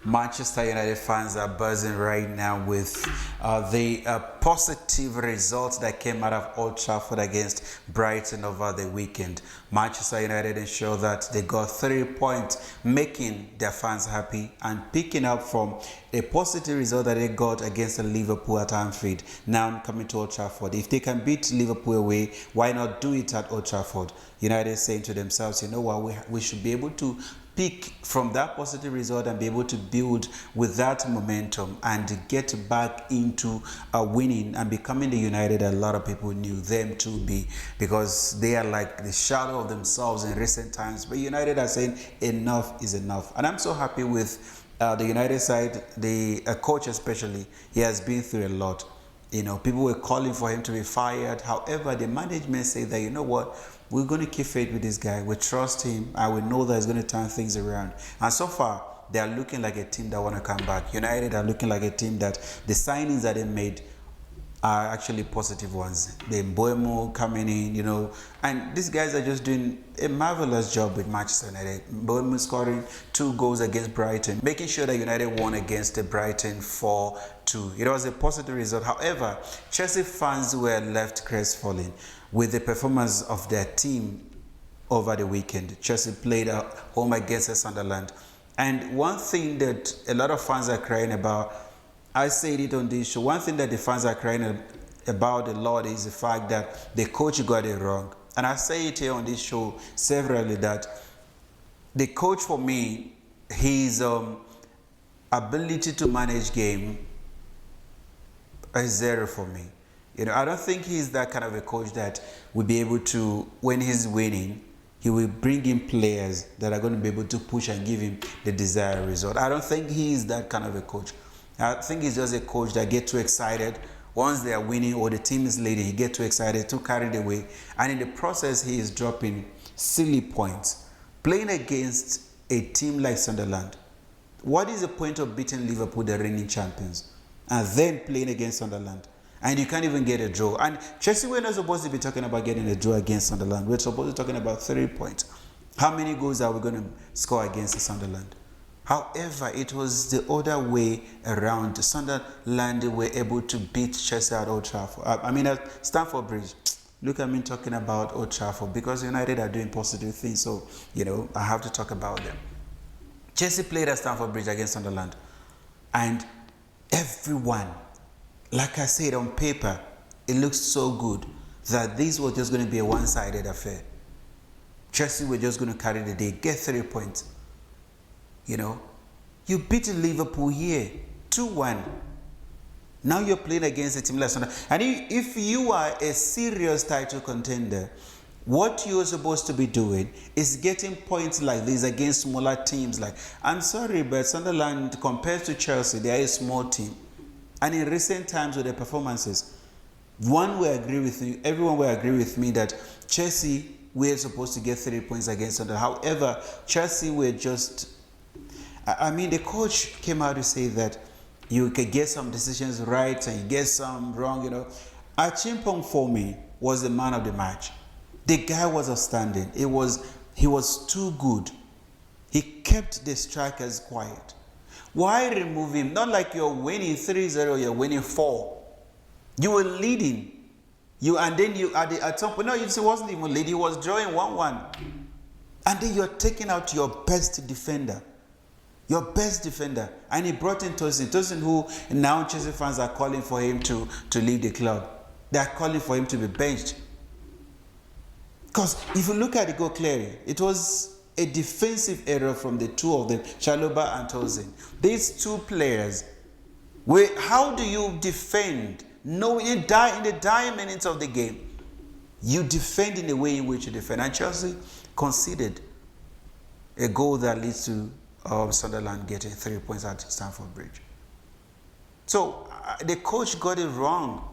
Manchester United fans are buzzing right now with the positive results that came out of Old Trafford against Brighton over the weekend. Manchester United ensured that they got 3 points, making their fans happy and picking up from a positive result that they got against Liverpool at Anfield. Now coming to Old Trafford. If they can beat Liverpool away, why not do it at Old Trafford? United saying to themselves, you know what, we should be able to pick from that positive result and be able to build with that momentum and get back into winning and becoming the United a lot of people knew them to be, because they are like the shadow of themselves in recent times. But United are saying enough is enough, and I'm so happy with the United side. The coach especially, he has been through a lot. You know, people were calling for him to be fired. However, the management say that, you know what, we're going to keep faith with this guy. We trust him, and we know that he's going to turn things around. And so far, they are looking like a team that want to come back. United are looking like a team that the signings that they made are actually positive ones. The Mbeumo coming in, you know, and these guys are just doing a marvelous job with Manchester United. Mbeumo scoring 2 goals against Brighton, making sure that United won against the Brighton 4-2. It was a positive result. However, Chelsea fans were left crestfallen with the performance of their team over the weekend. Chelsea played at home against Sunderland. And one thing that a lot of fans are crying about, I said it on this show, one thing that the fans are crying about a lot is the fact that the coach got it wrong. And I say it here on this show severally that the coach, for me, his ability to manage game is 0 for me. You know, I don't think he's that kind of a coach that will be able to, when he's winning, he will bring in players that are going to be able to push and give him the desired result. I don't think he is that kind of a coach. I think he's just a coach that gets too excited once they are winning or the team is leading. He gets too excited, too carried away, and in the process, he is dropping silly points. Playing against a team like Sunderland, what is the point of beating Liverpool, the reigning champions, and then playing against Sunderland? And you can't even get a draw. And Chelsea, we're not supposed to be talking about getting a draw against Sunderland. We're supposed to be talking about 3 points. How many goals are we going to score against Sunderland? However, it was the other way around. Sunderland were able to beat Chelsea at Old Trafford. At Stamford Bridge. Look at me talking about Old Trafford because United are doing positive things. So, you know, I have to talk about them. Chelsea played at Stamford Bridge against Sunderland. And everyone, like I said, on paper, it looks so good that this was just going to be a one-sided affair. Chelsea were just going to carry the day, get 3 points. You know, you beat Liverpool here, 2-1. Now you're playing against a team like Sunderland. And if you are a serious title contender, what you're supposed to be doing is getting points like this against smaller teams. Like, I'm sorry, but Sunderland, compared to Chelsea, they are a small team. And in recent times with their performances, everyone will agree with me that Chelsea were supposed to get 3 points against Sunderland. However, Chelsea were just... the coach came out to say that you can get some decisions right and you get some wrong, you know. Achimpong, for me, was the man of the match. The guy was outstanding. He was too good. He kept the strikers quiet. Why remove him? Not like you're winning 3-0, you're winning 4. You were leading. At some point, no, he wasn't even leading. He was drawing 1-1. And then you're taking out your best defender. Your best defender. And he brought in Tosin. Tosin, who now Chelsea fans are calling for him to leave the club. They are calling for him to be benched. Because if you look at the goal clearly, it was a defensive error from the two of them, Chalobah and Tosin. These two players, how do you defend? No, in the dying minutes of the game, you defend in the way in which you defend. And Chelsea conceded a goal that leads to Sunderland getting 3 points at Stamford Bridge. So the coach got it wrong,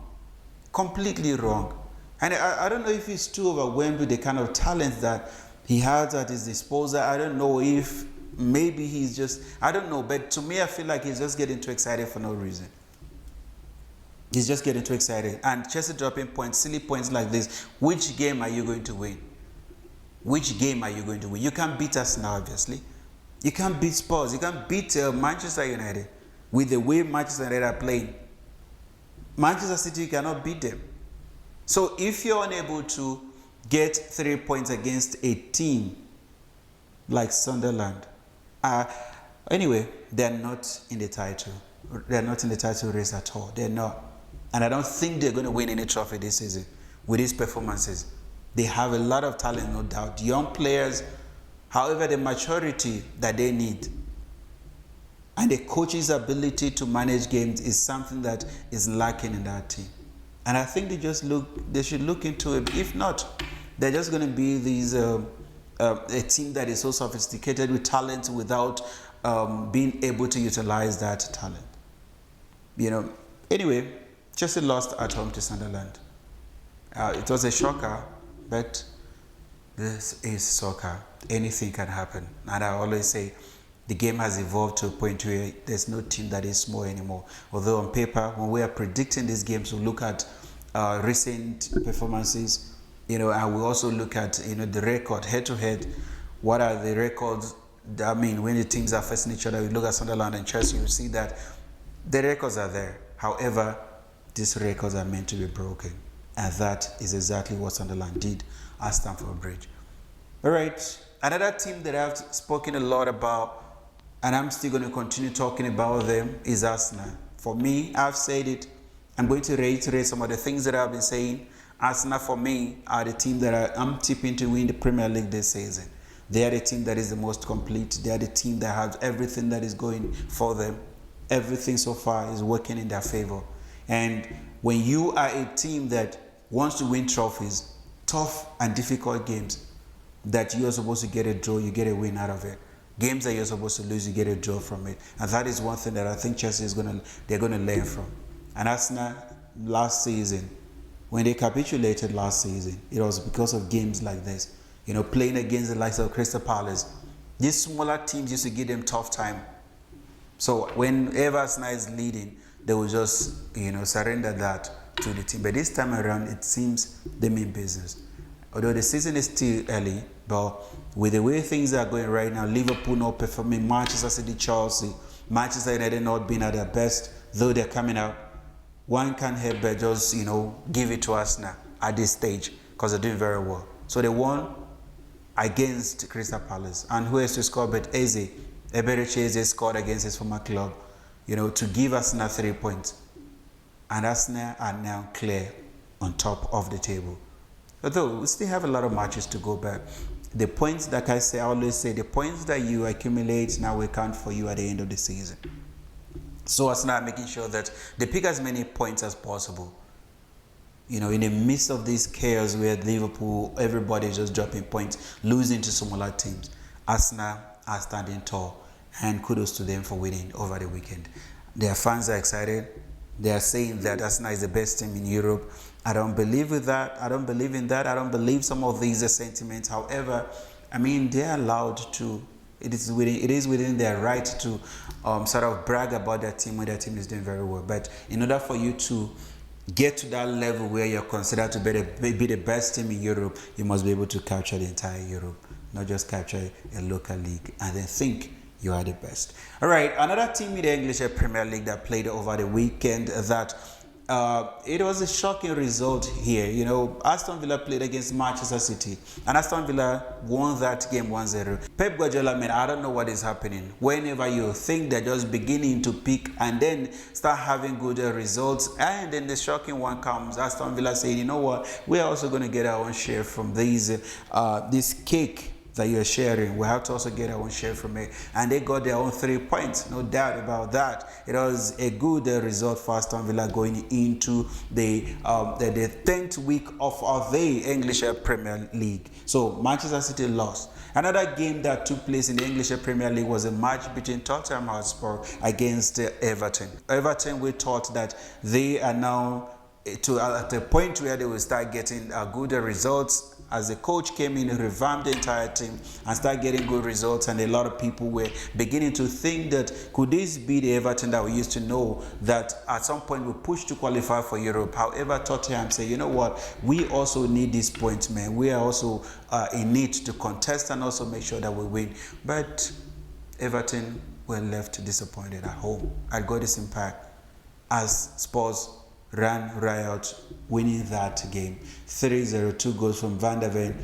completely wrong. And I don't know if he's too overwhelmed with the kind of talent that he has at his disposal. I don't know if maybe he's just, I don't know. But to me, I feel like he's just getting too excited for no reason. He's just getting too excited. And Chelsea dropping points, silly points like this. Which game are you going to win? Which game are you going to win? You can't beat us now, obviously. You can't beat Spurs. You can't beat Manchester United with the way Manchester United are playing. Manchester City cannot beat them. So if you're unable to get 3 points against a team like Sunderland, anyway, they're not in the title. They're not in the title race at all. They're not. And I don't think they're going to win any trophy this season with these performances. They have a lot of talent, no doubt. Young players, however, the maturity that they need and the coach's ability to manage games is something that is lacking in that team. And I think they should look into it. If not, they're just going to be a team that is so sophisticated with talent without being able to utilize that talent. Anyway, Chelsea lost at home to Sunderland. It was a shocker, but this is soccer. Anything can happen. And I always say the game has evolved to a point where there's no team that is small anymore. Although on paper, when we are predicting these games, we look at recent performances, and we also look at the record head-to-head. What are the records? I mean, when the teams are facing each other, we look at Sunderland and Chelsea, you see that the records are there. However, these records are meant to be broken. And that is exactly what Sunderland did at Stamford Bridge. All right, another team that I've spoken a lot about, and I'm still going to continue talking about them, is Arsenal. For me, I've said it. I'm going to reiterate some of the things that I've been saying. Arsenal, for me, are the team that I'm tipping to win the Premier League this season. They are the team that is the most complete. They are the team that has everything that is going for them. Everything so far is working in their favor. And when you are a team that wants to win trophies, tough and difficult games that you are supposed to get a draw, you get a win out of it. Games that you're supposed to lose, you get a draw from it. And that is one thing that I think Chelsea they're going to learn from. And Arsenal last season, when they capitulated last season, it was because of games like this. Playing against the likes of Crystal Palace. These smaller teams used to give them tough time. So whenever Arsenal is leading, they will just, surrender that to the team. But this time around, it seems they mean business. Although the season is still early, but with the way things are going right now, Liverpool not performing, Manchester City, Chelsea, Manchester United not being at their best, though they're coming out, one can't help but just, give it to Arsenal at this stage because they're doing very well. So they won against Crystal Palace. And who has to score but Eze? Eberechi Eze scored against his former club, to give Arsenal 3 points. And Arsenal are now clear on top of the table. Although we still have a lot of matches to go back. The points, like I always say, the points that you accumulate now will count for you at the end of the season. So Arsenal are making sure that they pick as many points as possible. In the midst of this chaos where Liverpool, everybody is just dropping points, losing to smaller teams, Arsenal are standing tall, and kudos to them for winning over the weekend. Their fans are excited. They are saying that Arsenal is the best team in Europe. I don't believe with that. I don't believe in that. I don't believe some of these sentiments. However, they are allowed to. It is within their right to sort of brag about their team when their team is doing very well. But in order for you to get to that level where you're considered to be the best team in Europe, you must be able to capture the entire Europe, not just capture a local league and then think you are the best. All right, another team in the English Premier League that played over the weekend that it was a shocking result here. Aston Villa played against Manchester City and Aston Villa won that game 1-0. Pep Guardiola, I don't know what is happening. Whenever you think they're just beginning to peak and then start having good results, and then the shocking one comes, Aston Villa saying, you know what, we're also going to get our own share from this cake that you're sharing. We have to also get our own share from it. And they got their own 3 points, no doubt about that. It was a good result for Aston Villa going into the 10th week of the English Premier League. So Manchester City lost. Another game that took place in the English Premier League was a match between Tottenham Hotspur against Everton. Everton, we thought that they are now at a point where they will start getting good results. As the coach came in, he revamped the entire team and started getting good results, and a lot of people were beginning to think that could this be the Everton that we used to know that at some point we push to qualify for Europe. However, Tottenham say, you know what, we also need these points, man. We are also in need to contest and also make sure that we win. But Everton were left disappointed at home at Goodison Park as Spurs ran riot, winning that game 3-0, 2 goals from Van der Ven,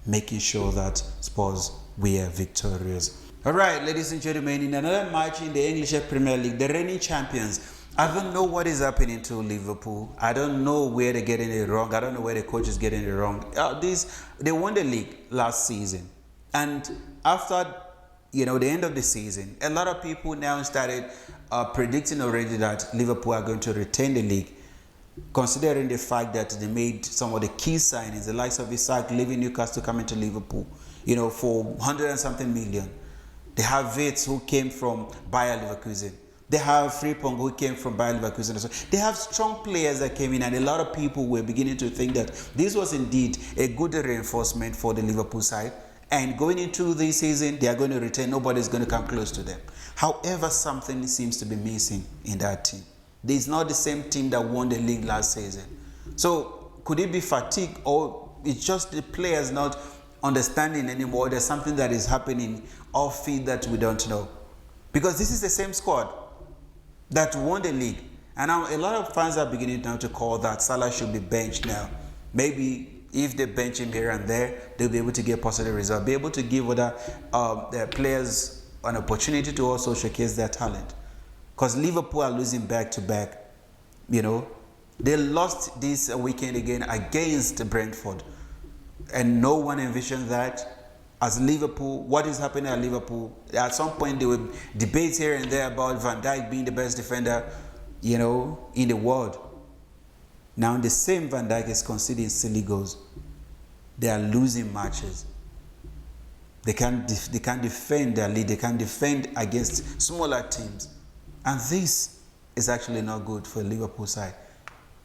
making sure that Spurs were victorious. All right, ladies and gentlemen, in another match in the English Premier League, the reigning champions, I don't know what is happening to Liverpool. I don't know where they're getting it wrong. I don't know where the coach is getting it wrong. They won the league last season, and after the end of the season, a lot of people now started predicting already that Liverpool are going to retain the league, considering the fact that they made some of the key signings, the likes of Isaac leaving Newcastle, coming to Liverpool, for 100 and something million. They have Vitz, who came from Bayer Leverkusen. They have Frimpong, who came from Bayer Leverkusen. So they have strong players that came in, and a lot of people were beginning to think that this was indeed a good reinforcement for the Liverpool side. And going into this season, they are going to retain. Nobody's going to come close to them. However, something seems to be missing in that team. It's not the same team that won the league last season. So could it be fatigue, or it's just the players not understanding anymore? There's something that is happening off field that we don't know. Because this is the same squad that won the league. And now a lot of fans are beginning now to call that Salah should be benched now. Maybe if they bench him here and there, they'll be able to get positive results, be able to give other their players an opportunity to also showcase their talent. Because Liverpool are losing back-to-back. They lost this weekend again against Brentford. And no one envisioned that. As Liverpool, what is happening at Liverpool? At some point, there were debates here and there about Van Dijk being the best defender, in the world. Now, the same Van Dijk is conceding silly goals. They are losing matches. They can't defend their lead. They can't defend against smaller teams. And this is actually not good for the Liverpool side.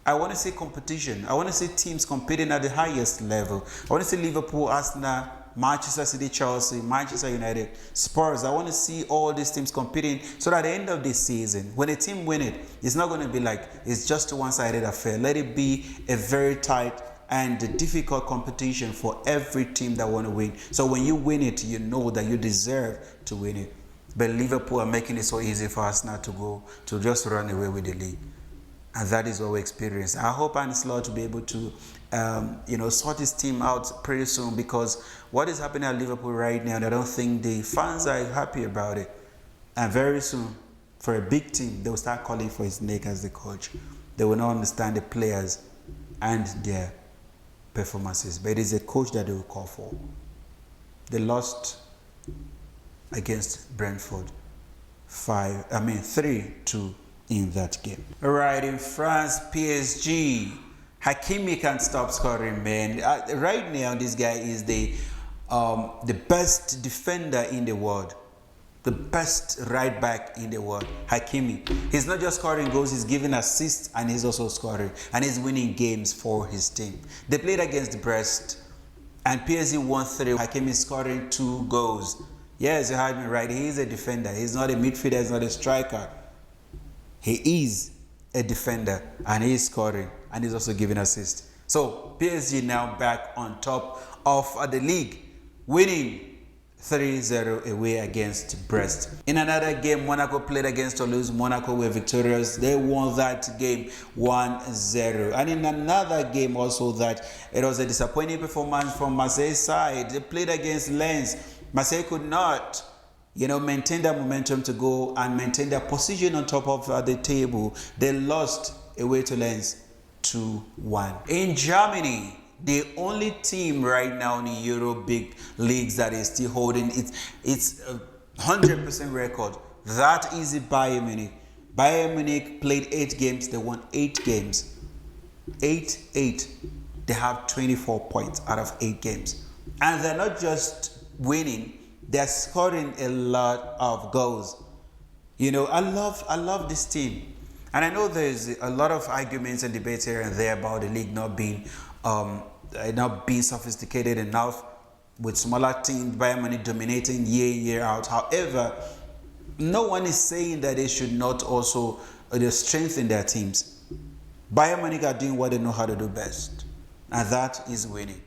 I want to see competition. I want to see teams competing at the highest level. I want to see Liverpool, Arsenal, Manchester City, Chelsea, Manchester United, Spurs. I want to see all these teams competing so that at the end of this season, when a team wins it, it's not going to be like it's just a one-sided affair. Let it be a very tight and difficult competition for every team that want to win. So when you win it, you know that you deserve to win it. But Liverpool are making it so easy for us now to just run away with the league. And that is what we experience. I hope Arne Slot will be able to, sort his team out pretty soon, because what is happening at Liverpool right now, I don't think the fans are happy about it. And very soon, for a big team, they will start calling for his neck as the coach. They will not understand the players and their performances. But it is a coach that they will call for. They lost against Brentford 3-2. In that game. All right, in France, PSG, Hakimi can't stop scoring, man. Right now, this guy is the best defender in the world, the best right back in the world, Hakimi. He's not just scoring goals, he's giving assists, and he's also scoring, and he's winning games for his team. They played against Brest, and PSG won 3. Hakimi scoring 2 goals. Yes, you heard me right. He is a defender. He's not a midfielder. He's not a striker. He is a defender, and he is scoring, and he's also giving assists. So PSG now back on top of the league, winning 3-0 away against Brest. In another game, Monaco played against Toulouse. Monaco were victorious. They won that game 1-0. And in another game also, that it was a disappointing performance from Marseille's side. They played against Lens. Marseille could not maintain their momentum to go and maintain their position on top of the table. They lost away to Lens 2-1. In Germany, the only team right now in the Euro big leagues that is still holding its 100% record, that is the Bayern Munich. Bayern Munich played 8 games. They won 8 games. 8. They have 24 points out of 8 games. And they're not just winning, they're scoring a lot of goals. I love this team. And I know there's a lot of arguments and debates here and there about the league not being sophisticated enough, with smaller teams, Bayern Munich dominating year in, year out. However, no one is saying that they should not also strengthen their teams. Bayern Munich are doing what they know how to do best, and that is winning.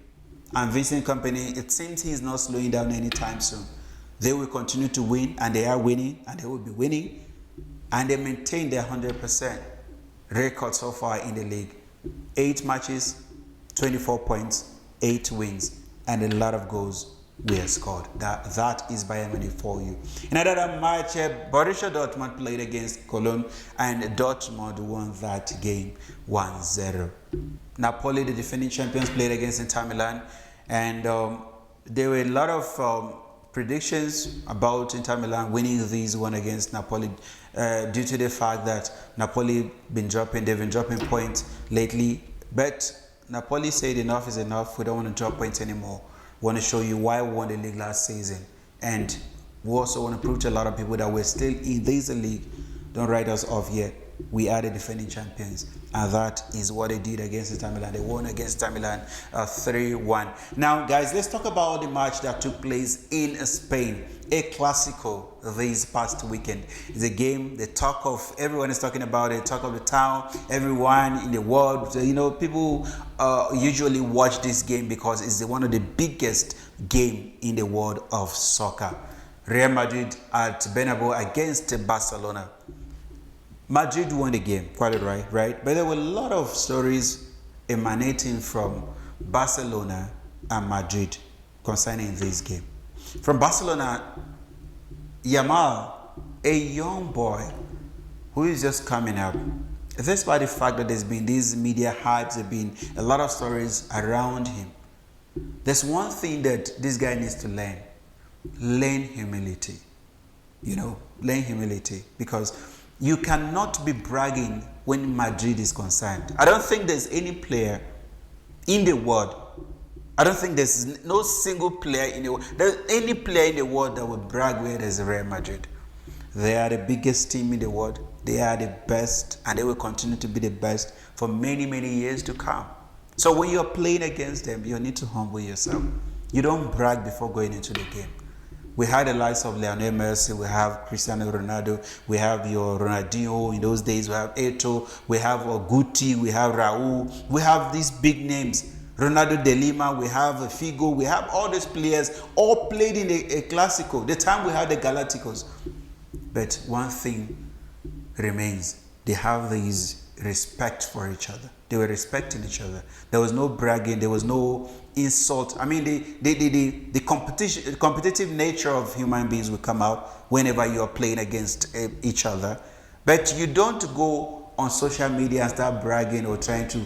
And Vincent Kompany, it seems he's not slowing down anytime soon. They will continue to win, and they are winning, and they will be winning, and they maintain their 100% record so far in the league. 8 matches, 24 points, 8 wins, and a lot of goals were scored. That is Bayern Munich for you. In another match, Borussia Dortmund played against Cologne, and Dortmund won that game 1-0. Napoli, the defending champions, played against Inter Milan, and there were a lot of predictions about Inter Milan winning this one against Napoli due to the fact that Napoli they've been dropping points lately. But Napoli said enough is enough. We don't want to drop points anymore. We want to show you why we won the league last season, and we also want to prove to a lot of people that we're still in this league. Don't write us off yet. We are the defending champions, and that is what they did against Inter Milan. They won against Inter Milan 3-1. Now, guys, let's talk about the match that took place in Spain. A Clásico this past weekend. It's a game, the talk of everyone is talking about it, talk of the town, everyone in the world. You know, people usually watch this game because it's one of the biggest game in the world of soccer. Real Madrid at Bernabeu against Barcelona. Madrid won the game, quite right? But there were a lot of stories emanating from Barcelona and Madrid concerning this game. From Barcelona, Yamal, a young boy who is just coming up. Despite the fact that there's been these media hypes, there's been a lot of stories around him. There's one thing that this guy needs to learn. Learn humility. You know, learn humility, because you cannot be bragging when Madrid is concerned. I don't think there's any player in the world. I don't think there's no single player in the world. There's any player in the world that will brag where there's Real Madrid. They are the biggest team in the world. They are the best, and they will continue to be the best for many, many years to come. So when you're playing against them, you need to humble yourself. You don't brag before going into the game. We had the likes of Lionel Messi, we have Cristiano Ronaldo, we have your Ronaldinho in those days, we have Eto'o, we have Guti, we have Raul, we have these big names. Ronaldo de Lima, we have Figo, we have all these players, all played in a Clásico, the time we had the Galacticos. But one thing remains, they have this respect for each other. They were respecting each other. There was no bragging, there was no insult. I mean, the competitive nature of human beings will come out whenever you are playing against each other. But you don't go on social media and start bragging or trying to,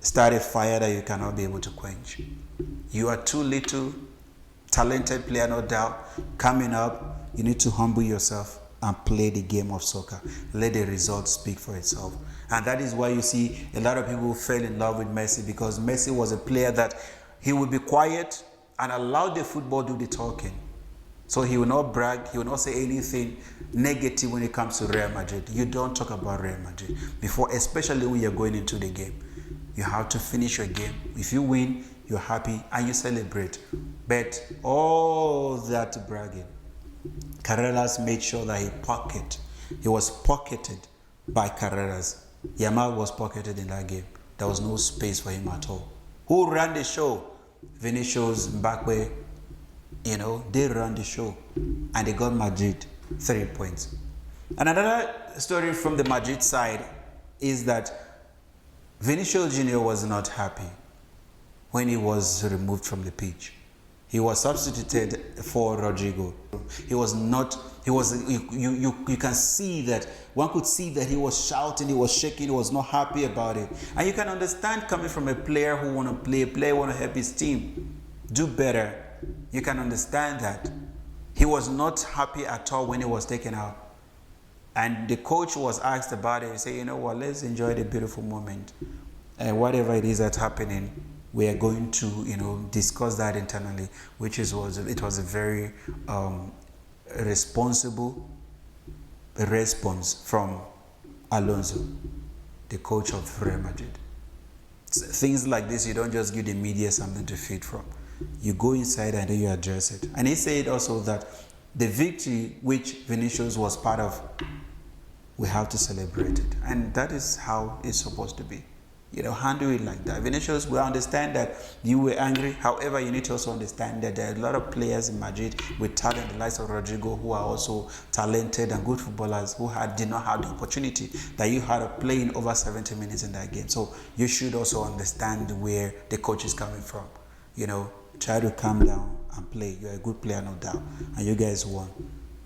start a fire that you cannot be able to quench. You are too little, talented player, no doubt, coming up. You need to humble yourself and play the game of soccer. Let the results speak for itself. And that is why you see a lot of people fell in love with Messi, because Messi was a player that he would be quiet and allow the football do the talking. So he will not brag, he will not say anything negative when it comes to Real Madrid. You don't talk about Real Madrid before, especially when you're going into the game. You have to finish your game. If you win, you're happy and you celebrate. But all that bragging, Carreras made sure that he was pocketed by Carreras. Yamal was pocketed in that game. There was no space for him at all. Who ran the show? Vinicius, Mbappe, they ran the show. And they got Madrid 3 points. And another story from the Madrid side is that Vinicius Jr. was not happy when he was removed from the pitch. He was substituted for Rodrigo. You can see that, one could see that he was shouting, he was shaking, he was not happy about it. And you can understand, coming from a player who want to play, a player who want to help his team do better. You can understand that. He was not happy at all when he was taken out. And the coach was asked about it. He said, you know what, let's enjoy the beautiful moment. And whatever it is that's happening, we are going to, discuss that internally, which was a very responsible response from Alonso, the coach of Real Madrid. Things like this, you don't just give the media something to feed from. You go inside and then you address it. And he said also that the victory which Vinicius was part of, we have to celebrate it. And that is how it's supposed to be. handle it like that. Vinicius, we understand that you were angry. However, you need to also understand that there are a lot of players in Madrid with talent, the likes of Rodrigo, who are also talented and good footballers who did not have the opportunity that you had of playing over 70 minutes in that game. So you should also understand where the coach is coming from. Try to calm down and play. You're a good player, no doubt. And you guys won.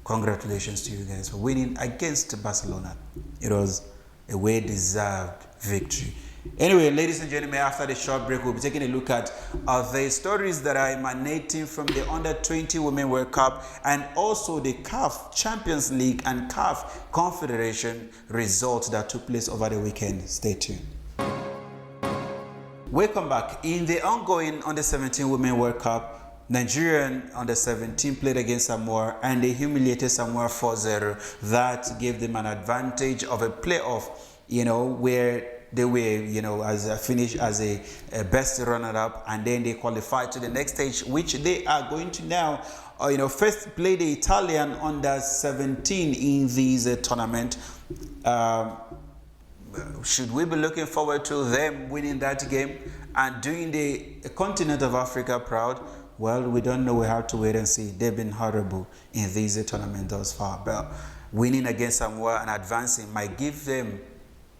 Congratulations to you guys for winning against Barcelona. It was a well-deserved victory. Anyway, ladies and gentlemen, after the short break, we'll be taking a look at the stories that are emanating from the Under-20 Women World Cup and also the CAF Champions League and CAF Confederation results that took place over the weekend. Stay tuned. Welcome back. In the ongoing Under-17 Women World Cup, Nigerian Under-17 played against Samoa and they humiliated Samoa 4-0. That gave them an advantage of a playoff, where they were, finished as a best runner-up, and then they qualified to the next stage, which they are going to now, first play the Italian Under-17 in this tournament. Should we be looking forward to them winning that game and doing the continent of Africa proud? Well, we don't know. We have to wait and see. They've been horrible in this tournament thus far. But winning against Samoa and advancing might give them,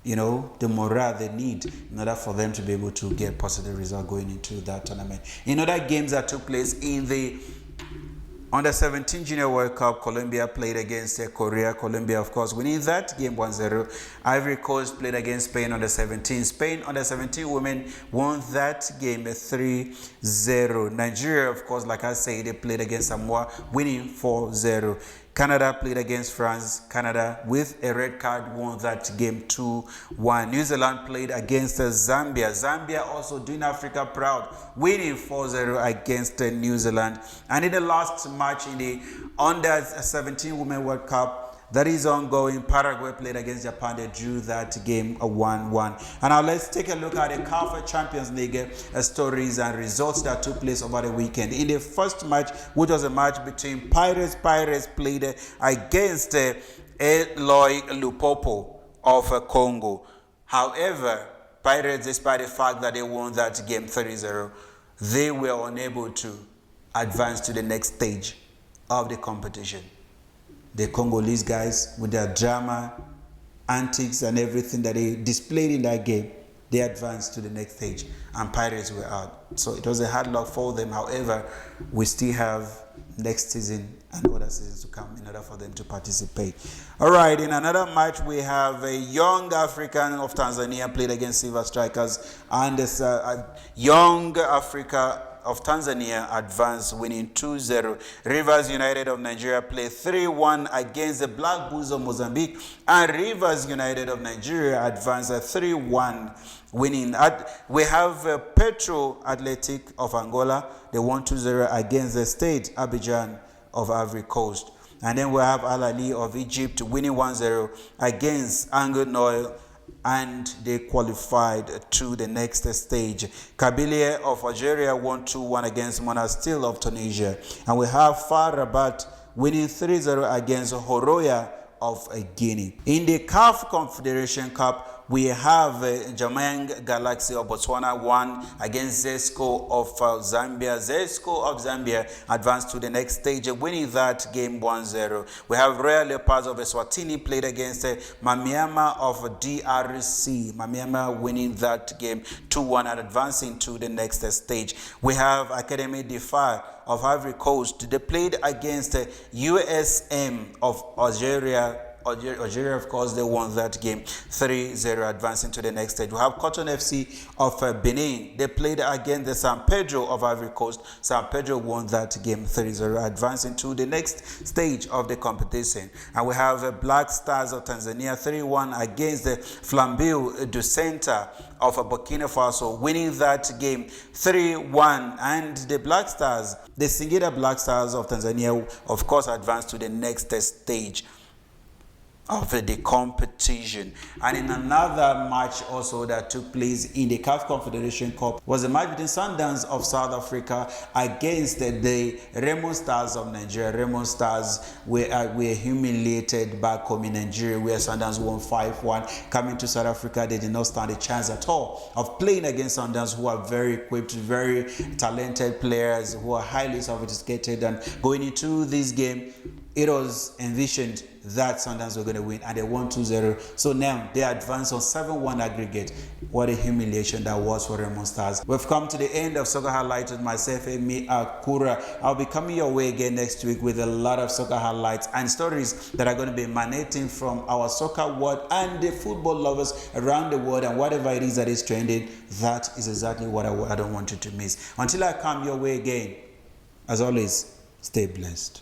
the morale they need in order for them to be able to get positive result going into that tournament. In other games that took place in the Under-17 Junior World Cup, Colombia played against Korea. Colombia, of course, winning that game 1-0. Ivory Coast played against Spain Under-17. Spain Under-17 women won that game 3-0. Nigeria, of course, like I say, they played against Samoa, winning 4-0. Canada played against France. Canada, with a red card, won that game 2-1. New Zealand played against Zambia. Zambia also doing Africa proud, winning 4-0 against New Zealand. And in the last match in the Under-17 Women World Cup that is ongoing, Paraguay played against Japan. They drew that game 1-1. And now let's take a look at the CAF Champions League stories and results that took place over the weekend. In the first match, which was a match between Pirates played against Eloy Lupopo of Congo. However, Pirates, despite the fact that they won that game 3-0, they were unable to advance to the next stage of the competition. The Congolese guys, with their drama, antics, and everything that they displayed in that game, they advanced to the next stage, and Pirates were out. So it was a hard luck for them. However, we still have next season and other seasons to come in order for them to participate. All right, in another match, we have a Young African of Tanzania played against Silver Strikers, and Young Africa of Tanzania advanced, winning 2-0. Rivers United of Nigeria played 3-1 against the Black Bulls of Mozambique, and Rivers United of Nigeria advanced 3-1, winning. We have Petro Athletic of Angola. They won 2-0 against the State Abidjan of Ivory Coast. And then we have Al Ahly of Egypt winning 1-0 against Angel, and they qualified to the next stage. Kabylie of Algeria won 2-1 against Monastir of Tunisia. And we have FAR Rabat winning 3-0 against Horoya of Guinea. In the CAF Confederation Cup, we have Jamang Galaxy of Botswana won against Zesco of Zambia. Zesco of Zambia advanced to the next stage, winning that game 1-0. We have Royal Leopards of Eswatini played against Manyema of DRC. Manyema winning that game 2-1 and advancing to the next stage. We have Academy Defy of Ivory Coast. They played against USM of Algeria. Algeria, of course, they won that game 3-0, advancing to the next stage. We have Cotton FC of Benin. They played against the San Pedro of Ivory Coast. San Pedro won that game 3-0, advancing to the next stage of the competition. And we have Black Stars of Tanzania 3-1 against the Flambeau du Centre of Burkina Faso, winning that game 3-1. And the Black Stars, the Singida Black Stars of Tanzania, of course, advanced to the next stage. of the competition. And in another match also that took place in the CAF Confederation Cup was the match between Sundowns of South Africa against the Remo Stars of Nigeria. Remo Stars were humiliated back home in Nigeria, where Sundowns won 5-1. Coming to South Africa, they did not stand a chance at all of playing against Sundowns, who are very equipped, very talented players, who are highly sophisticated. And going into this game, it was envisioned that Sundowns were going to win, and they won 2-0. So now they advanced on 7-1 aggregate. What a humiliation that was for Remo Stars. We've come to the end of Soccer Highlights with myself, Emmy, Akura. I'll be coming your way again next week with a lot of soccer highlights and stories that are going to be emanating from our soccer world and the football lovers around the world, and whatever it is that is trending, that is exactly what I don't want you to miss. Until I come your way again, as always, stay blessed.